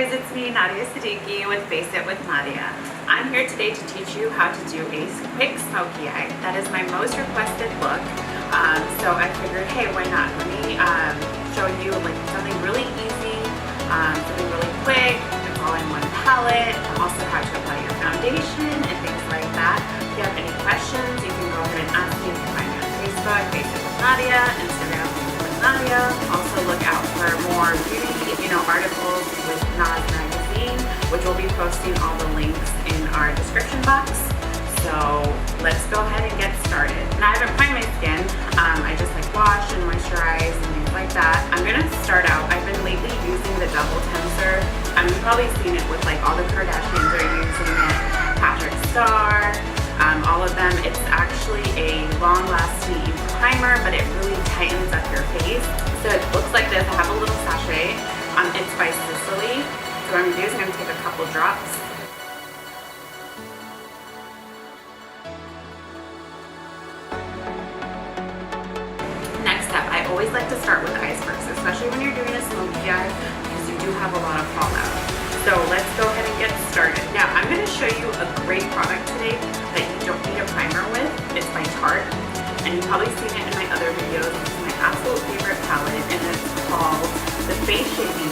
guys, it's me, Nadia Siddiqi with Face It with Nadia. I'm here today to teach you how to do a quick smoky eye. That is my most requested look. So I figured, hey, why not? Let me show you like something really easy, something really quick. It's all in one palette, and also how to apply your foundation and things like that. If you have any questions, you can go ahead and ask me. You can find me on Facebook, Face It with Nadia, Instagram, Face It with Nadia. Also look out for more beauty, articles with NAS magazine, which will be posting all the links in our description box. So let's go ahead and get started. And I haven't primed my skin. I just like wash and moisturize and things like that. I'm gonna start out. I've been lately using the double tensor. You've probably seen it with like all the Kardashians are using it, Patrick Star, all of them. It's actually a long-lasting primer, but it really tightens up your face. So it looks like this. I have a little sachet. It's by Sisley. So what I'm gonna do is I'm gonna take a couple drops. Next step, I always like to start with eyes first, especially when you're doing a smoky eye, because you do have a lot of fallout. So let's go ahead and get started. Now I'm gonna show you a great product today that you don't need a primer with. It's by Tarte, and you've probably seen it in my other videos. It's my absolute favorite palette, and it's called the Face Shaping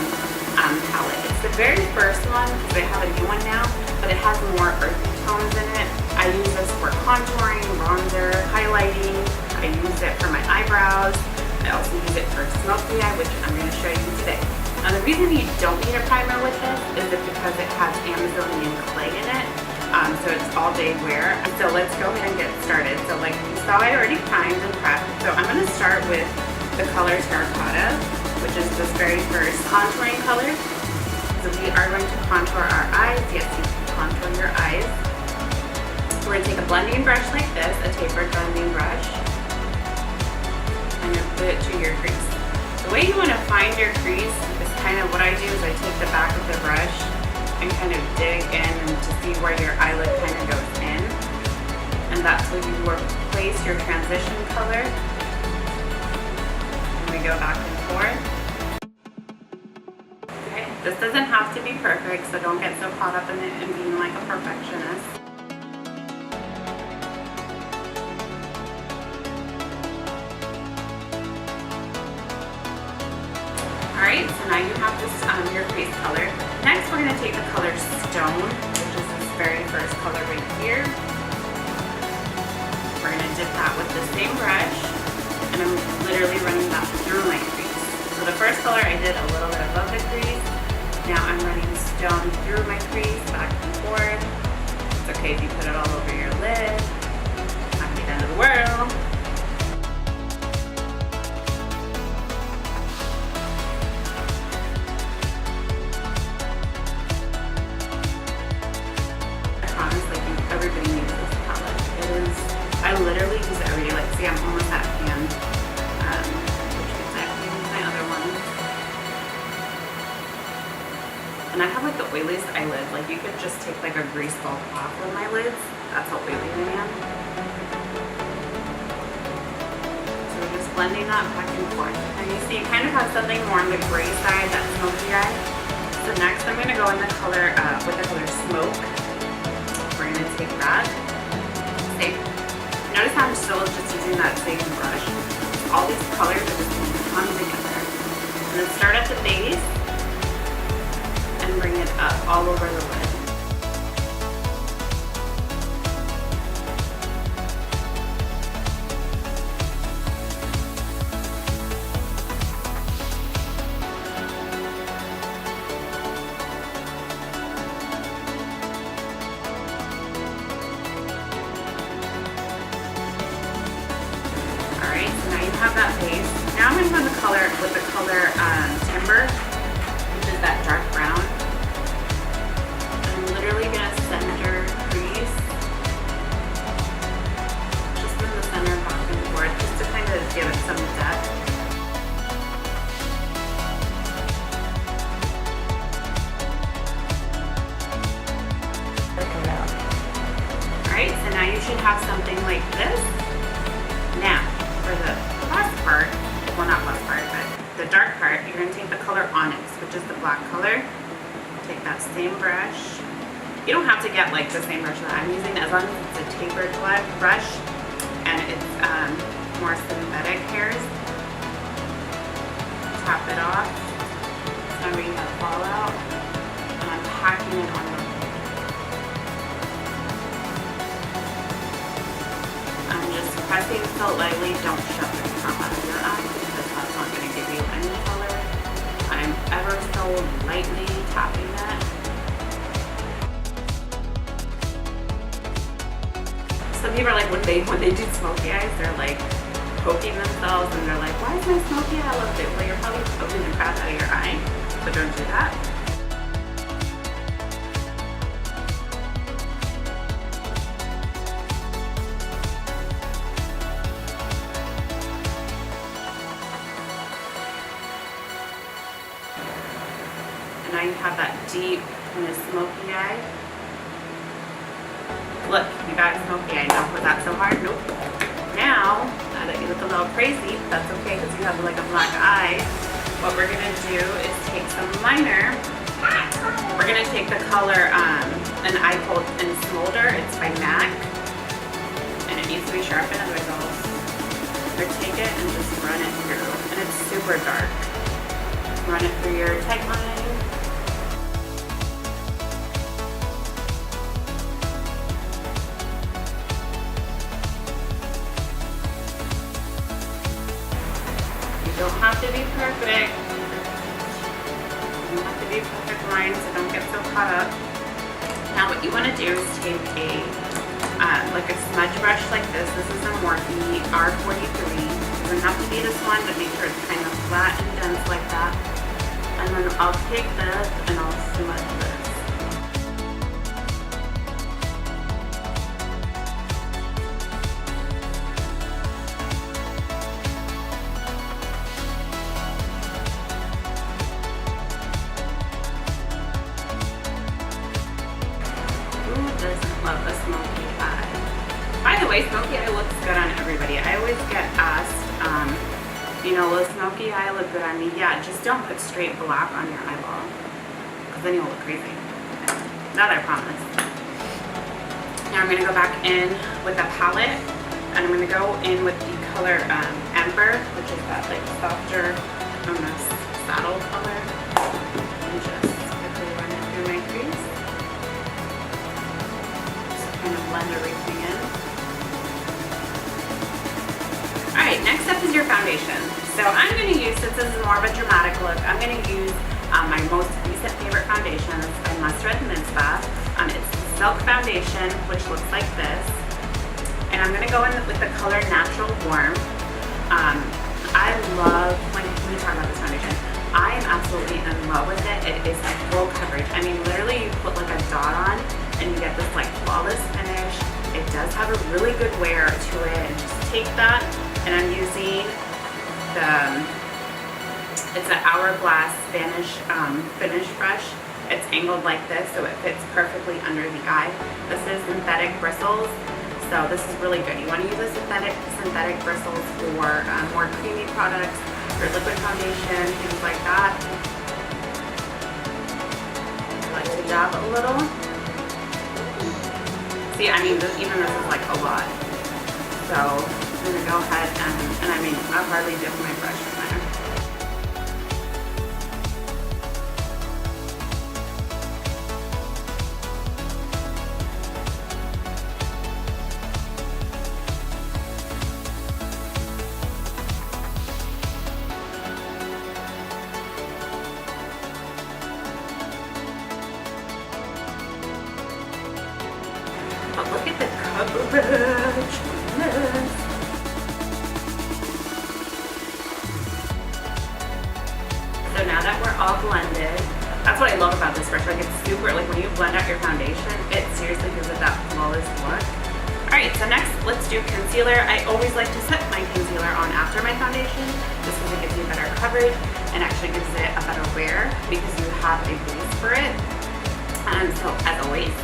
palette. It's the very first one, because they have a new one now, but it has more earthy tones in it. I use this for contouring, bronzer, highlighting. I use it for my eyebrows. I also use it for smoky eye, which I'm going to show you today. Now the reason you don't need a primer with this is because it has Amazonian clay in it. So it's all day wear. So let's go ahead and get started. So like you saw, I already primed and prepped. So I'm going to start with the color Terracotta, which is this very first contouring color. So we are going to contour our eyes. Yes, you can contour your eyes. We're going to take a blending brush like this, a tapered blending brush, and you'll put it to your crease. The way you want to find your crease is kind of what I do is I take the back of the brush and kind of dig in to see where your eyelid kind of goes in. And that's where you will place your transition color. We go back and forth. Okay, this doesn't have to be perfect, so don't get so caught up in it and being like a perfectionist. Alright, so now you have this your face color. Next we're going to take the color Stone, which is this very first color right here. We're going to dip that with the same brush. And I'm literally running that through my crease. So the first color I did a little bit above the crease. Now I'm running Stone through my crease, back and forth. It's okay if you put it all over your lid. Not the end of the world. I promise, like everybody needs this palette. It is. I literally use it every day. Like, see, I'm almost at hand, which means I have to use my other one. And I have like the oiliest eyelid. Like, you could just take like a grease ball off of my lids. That's how oily I am. So we're just blending that back and forth. And you see, you kind of have something more on the gray side, that smoky eye. So next, I'm going to go in the color with the color Smoke. We're going to take that. Same. Notice how I'm still just using that same brush. All these colors are just going to come together. And then start at the base and bring it up all over the lid. Alright, so now you have that base. Now I'm going to go in the color with the color Timber, which is that dark brown. I'm literally going to center crease. Just in the center, back and forth, just to kind of give it some depth. Alright, so now you should have something like this. Now, for the last part, well not last part, but the dark part, you're going to take the color Onyx, which is the black color, take that same brush. You don't have to get like the same brush that I'm using, as long as it's a tapered brush and it's more synthetic hairs. Tap it off. I'm reading that fallout, and I'm packing it on the. I'm just pressing so lightly. Don't shove the top out of your eye because that's not going to give you any color. I'm ever so lightly tapping it. Some people are like, when they do smoky eyes, they're like poking themselves and they're like, why is my smoky eye look good? Well, you're probably poking the crap out of your eye, so don't do that. And now you have that deep kind of smoky eye. Look, you got a smoky eye now. Was that so hard? Nope. Now that you look a little crazy, that's okay because you have like a black eye. What we're gonna do is take some liner. We're gonna take the color an eye called in Smolder. It's by MAC, and it needs to be sharpened, otherwise I'll take it and just run it through. And it's super dark. Run it through your tight line. You don't have to be perfect. You don't have to be perfect line, so don't get so caught up. Now what you want to do is take a like a smudge brush like this. This is a Morphe R43. It doesn't have to be this one, but make sure it's kind of flat and dense like that. And then I'll take this and I'll smudge this. Love a smoky eye. By the way, smoky eye looks good on everybody. I always get asked, you know, will smoky eye look good on me? Yeah, just don't put straight black on your eyeball, because then you'll look crazy. That I promise. Now I'm going to go back in with the palette, and I'm going to go in with the color Amber, which is that like softer, saddle color, and just quickly run it through my crease. Kind of blend everything in. Alright, next up is your foundation. So I'm going to use, since this is more of a dramatic look, I'm going to use my most recent favorite foundation. It's by Masarrat Misbah. It's the Silk Foundation, which looks like this. And I'm going to go in with the color Natural Warm. I love, when we talk about this foundation, I am absolutely in love with it. It is full coverage. I mean, literally you put like a dot on and you get this like flawless finish. It does have a really good wear to it. And just take that, and I'm using it's an Hourglass Spanish finish brush. It's angled like this, so it fits perfectly under the eye. This is synthetic bristles, so this is really good. You want to use a synthetic bristles for more creamy products, or liquid foundation, things like that. I like to dab a little. See, I mean, even this is like a lot. So I'm gonna go ahead and I mean, I'll hardly dip my brush in there. But look at the coverage. So now that we're all blended, that's what I love about this brush. Like, it's super, like when you blend out your foundation, it seriously gives it that flawless look. Alright, so next let's do concealer. I always like to set my concealer on after my foundation, just because it gives you better coverage and actually gives it a better wear because you have a base for it. So as always,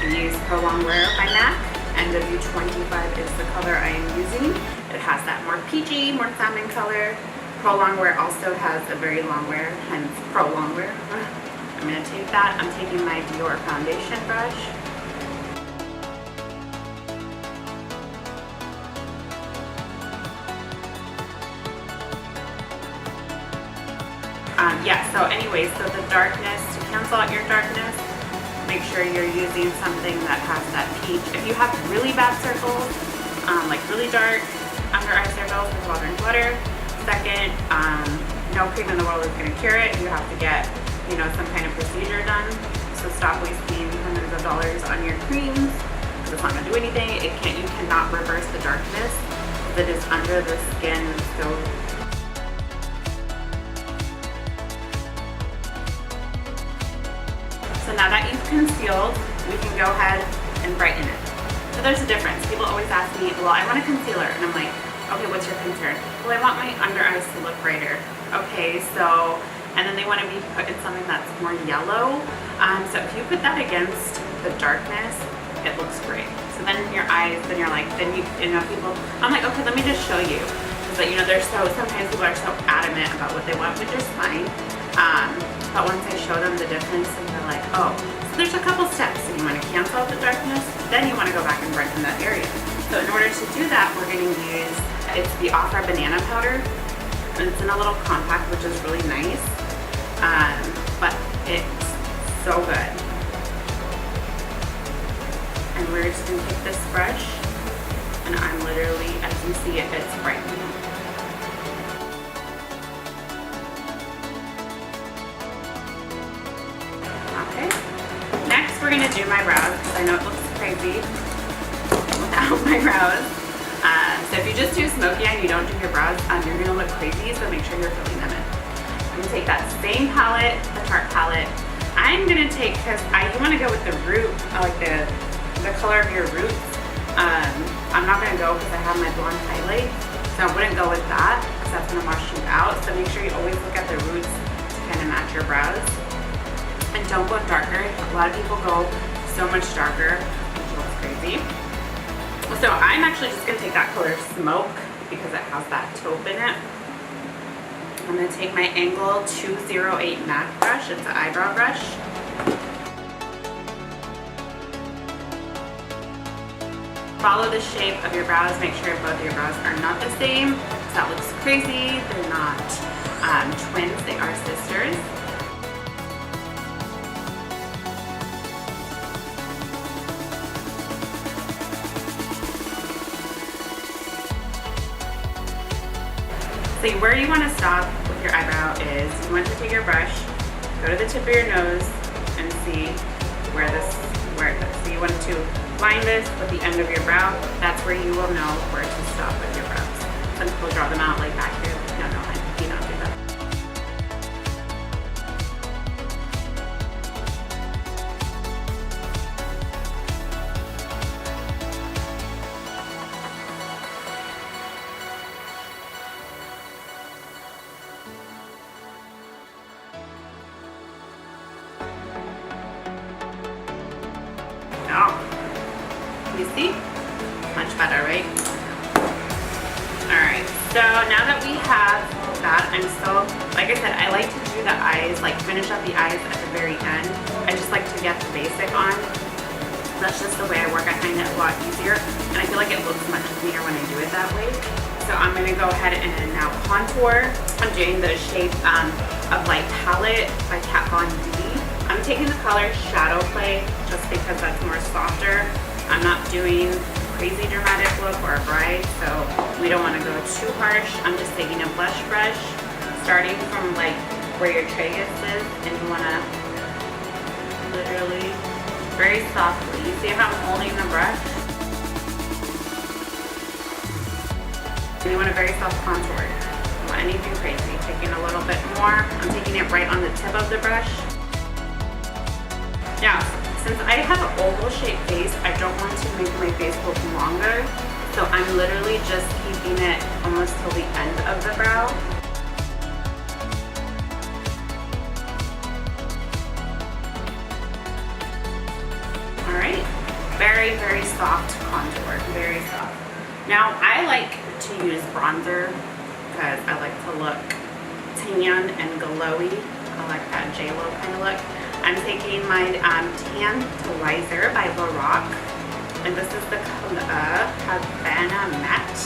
I use Pro Longwear by MAC. NW25 is the color I am using. It has that more peachy, more salmon color. Pro Longwear also has a very long wear, hence Pro Longwear. I'm going to take that. I'm taking my Dior foundation brush. So anyways, so the darkness, to cancel out your darkness, make sure you're using something that has that peach. If you have really bad circles, like really dark under eye circles with water. Second, no cream in the world is going to cure it. You have to get, you know, some kind of procedure done. So stop wasting hundreds of dollars on your creams because it's not going to do anything. You cannot reverse the darkness that is under the skin. So now that you've concealed, we can go ahead and brighten it. So there's a difference. People always ask me, well, I want a concealer. And I'm like, okay, what's your concern? Well, I want my under eyes to look brighter. Okay, so, and then they want to be put in something that's more yellow. So if you put that against the darkness, it looks great. So then your eyes, then you're like, then you know, people, I'm like, okay, let me just show you. But you know, sometimes people are so adamant about what they want, which is fine. But once I show them the difference, and they're like, oh, so there's a couple steps. And you want to cancel out the darkness, then you want to go back and brighten that area. So in order to do that, we're going to use, it's the Ofra banana powder. And it's in a little compact, which is really nice. But it's so good. And we're just going to take this brush, and I'm literally, as you see it, it's brightening. Okay. Next, we're going to do my brows, because I know it looks crazy without my brows. So if you just do Smokey Eye and you don't do your brows, you're going to look crazy, so make sure you're filling them in. I'm going to take that same palette, the Tarte palette. I'm going to take, because you want to go with the root, like the color of your roots. I'm not going to go because I have my blonde highlight, so I wouldn't go with that because that's going to wash you out. So make sure you always look at the roots to kind of match your brows. And don't go darker. A lot of people go so much darker, which looks crazy. So I'm actually just going to take that color Smoke because it has that taupe in it. I'm going to take my Angle 208 MAC brush. It's an eyebrow brush. Follow the shape of your brows. Make sure both of your brows are not the same. So that looks crazy. They're not twins. They are sisters. So where you want to stop with your eyebrow is you want to take your brush, go to the tip of your nose, and see where it goes. So you want to line this with the end of your brow. That's where you will know where to stop with your brows. Some people draw them out like back here. No, you don't do that. You see? Much better, right? Alright, so now that we have that, I'm still, like I said, I like to do the eyes, like finish up the eyes at the very end. I just like to get the basic on. That's just the way I work. I find it a lot easier, and I feel like it looks much cleaner when I do it that way. So I'm going to go ahead and now contour. I'm doing the shape of Light Palette by Kat Von D. I'm taking the color Shadow Play just because that's more softer. I'm not doing a crazy dramatic look or a bride, so we don't want to go too harsh. I'm just taking a blush brush, starting from like where your tragus is, and you want to literally very softly. You see how I'm holding the brush? And you want a very soft contour. Don't want anything crazy. Taking a little bit more. I'm taking it right on the tip of the brush. Now, since I have an oval shaped face, I don't want to make my face look longer. So I'm literally just keeping it almost till the end of the brow. Alright, very, very soft contour, very soft. Now I like to use bronzer because I like to look tan and glowy. I like that J-Lo kind of look. I'm taking my Tantalizer by LORAC, and this is the Havana Matte.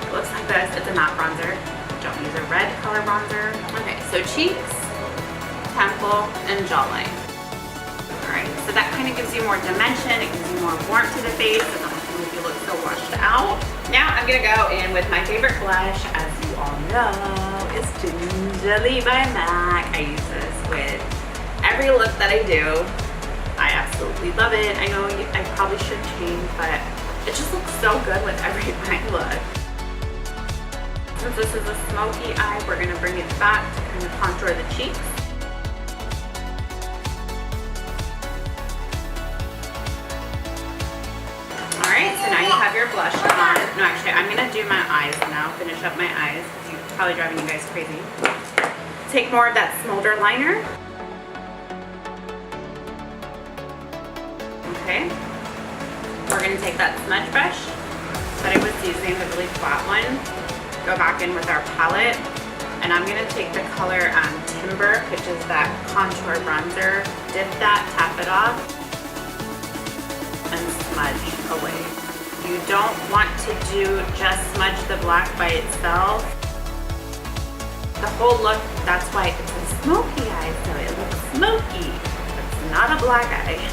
It looks like this. It's a matte bronzer. Don't use a red color bronzer. Okay, so cheeks, temple, and jawline. Alright, so that kind of gives you more dimension. It gives you more warmth to the face. It doesn't make you look so washed out. Now I'm going to go in with my favorite blush, as you all know, is Gingerly by MAC. I use this with every look that I do. I absolutely love it. I know I probably should change, but it just looks so good with every eye look. Since this is a smoky eye, we're going to bring it back to kind of contour the cheeks. Alright, so now you have your blush on. No, actually, I'm going to do my eyes now, finish up my eyes, because it's probably driving you guys crazy. Take more of that smolder liner. Okay. We're going to take that smudge brush that I was using, the really flat one, go back in with our palette, and I'm going to take the color Timber, which is that contour bronzer, dip that, tap it off, and smudge away. You don't want to just smudge the black by itself. The whole look, that's why it's a smoky eye, so it looks smoky. It's not a black eye.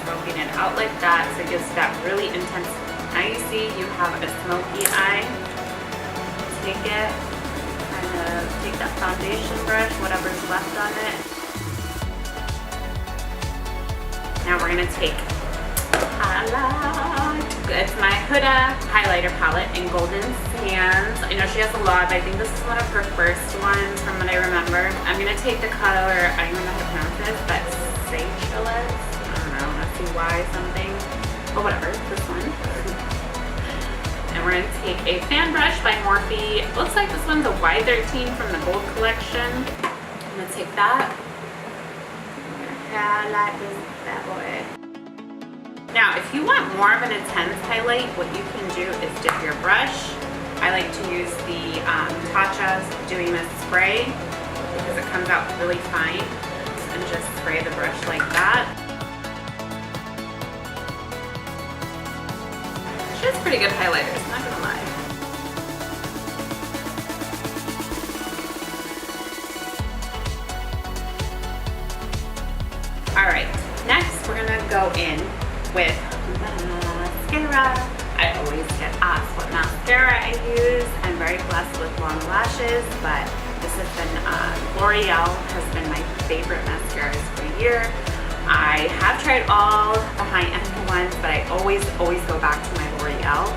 Smoking it out like that, so it gives that really intense. Now you see you have a smoky eye. Take it, kind of take that foundation brush, whatever's left on it. Now we're gonna take highlight. It's my Huda highlighter palette in Golden Sands. I know she has a lot, but I think this is one of her first ones from what I remember. I'm gonna take the color, I don't know how to pronounce this, but Seychelles. Why something, but whatever, this one. And we're going to take a fan brush by Morphe. It looks like this one's a Y13 from the Gold Collection. I'm going to take that. I'm going to highlight this bad boy. Now, if you want more of an intense highlight, what you can do is dip your brush. I like to use the Tatcha's Dewy Mist spray because it comes out really fine, and just spray the brush like that. She has pretty good highlighters, not gonna lie. Alright, next we're gonna go in with mascara. I always get asked what mascara I use. I'm very blessed with long lashes, but this has been, L'Oreal has been my favorite mascaras for a year. I have tried all the high-end ones, but I always go back to my L'Oreal.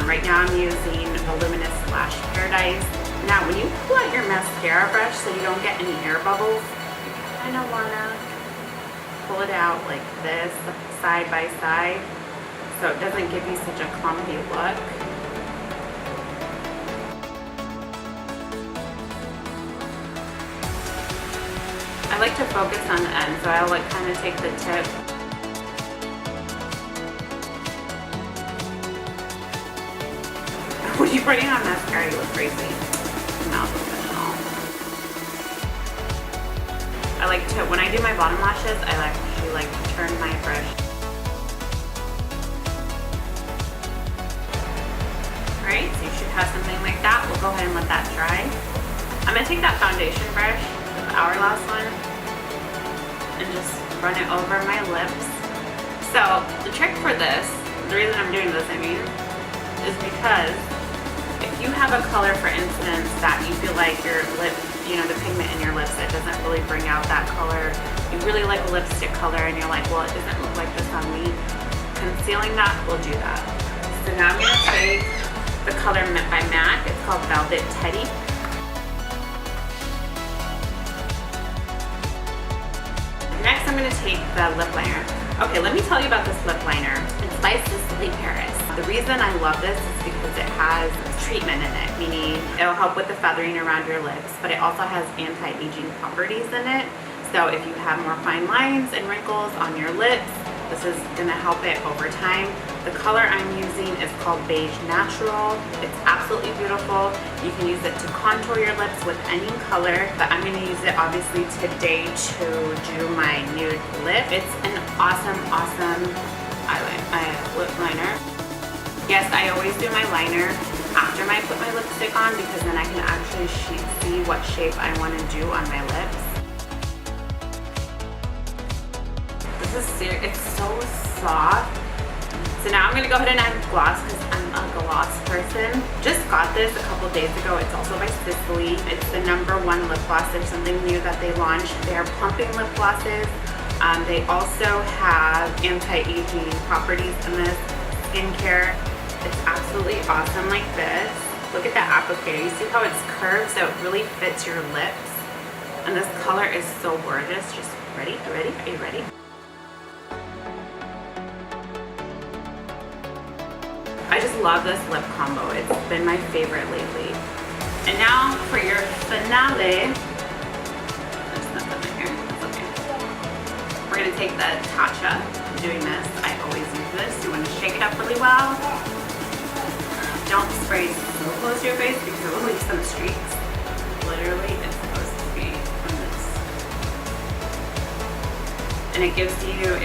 Right now I'm using Voluminous Lash Paradise. Now when you pull out your mascara brush so you don't get any air bubbles, you kind of want to pull it out like this, side by side, so it doesn't give you such a clumpy look. I like to focus on the end, so I'll like kind of take the tip. When you put on mascara, you look crazy. Mouth open and all. I like to, when I do my bottom lashes, I actually like to turn my brush. Alright, so you should have something like that. We'll go ahead and let that dry. I'm going to take that foundation brush, the Hourglass one, and just run it over my lips. So the trick for this, the reason I'm doing this, I mean, is because if you have a color, for instance, that you feel like your lip, you know, the pigment in your lips, it doesn't really bring out that color. You really like a lipstick color and you're like, well, it doesn't look like this on me. Concealing that will do that. So now I'm going to take the color by MAC. It's called Velvet Teddy. Next, I'm going to take the lip liner. Okay, let me tell you about this lip liner. It's by Sisley Paris. The reason I love this is because it has treatment in it, meaning it'll help with the feathering around your lips, but it also has anti-aging properties in it. So if you have more fine lines and wrinkles on your lips, This is gonna help it over time. The color I'm using is called Beige Natural. It's absolutely beautiful. You can use it to contour your lips with any color, but I'm gonna use it obviously today to do my nude lip. It's an awesome, awesome lip liner. Yes, I always do my liner after I put my lipstick on because then I can actually see what shape I want to do on my lips. This is serious. It's so soft. So now I'm going to go ahead and add gloss because I'm a gloss person. Just got this a couple days ago. It's also by Sisley. It's the #1 lip gloss. There's something new that they launched. They are plumping lip glosses. They also have anti-aging properties in this. Skincare. It's absolutely awesome like this. Look at that applicator. You see how it's curved so it really fits your lips? And this color is so gorgeous. Just ready? Are you ready? I just love this lip combo. It's been my favorite lately. And now for your finale. There's nothing in here. That's okay. We're gonna take the Tatcha. I'm doing this. I always use this. You want to shake it up really well. Don't spray so close to your face because it will leave some streaks. Literally, it's supposed to be on this. And it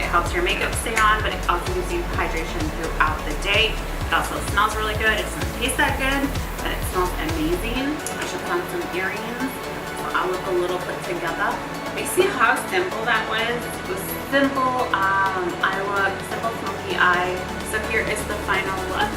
helps your makeup stay on, but it also gives you hydration throughout the day. It also smells really good. It doesn't taste that good, but it smells amazing. I should put on some earrings, so I'll look a little put together. You see how simple that was? It was simple eye look, simple smoky eye. So here is the final look.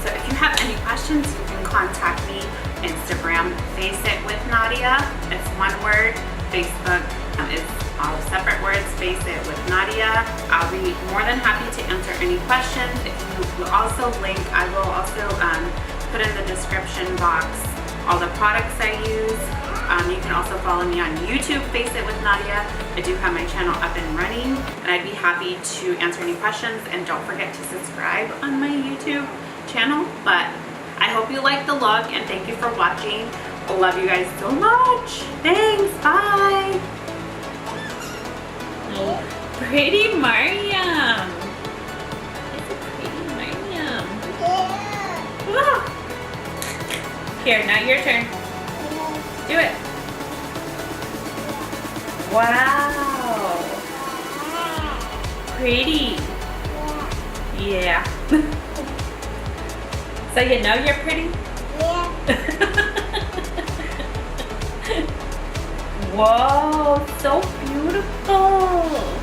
So if you have any questions, you can contact me. Instagram, Face It with Nadia. It's one word. Facebook is all separate words. Face It with Nadia. I'll be more than happy to answer any questions. If you also link, I will also put in the description box all the products I use. You can also follow me on YouTube, Face It with Nadia. I do have my channel up and running, and I'd be happy to answer any questions. And don't forget to subscribe on my YouTube channel. But I hope you liked the look, and thank you for watching. I love you guys so much. Thanks. Bye. Oh, pretty Mariam. It's a pretty Mariam. Ah. Here, now your turn. Do it. Wow. Pretty. Yeah. So you know you're pretty? Yeah. Whoa, so beautiful.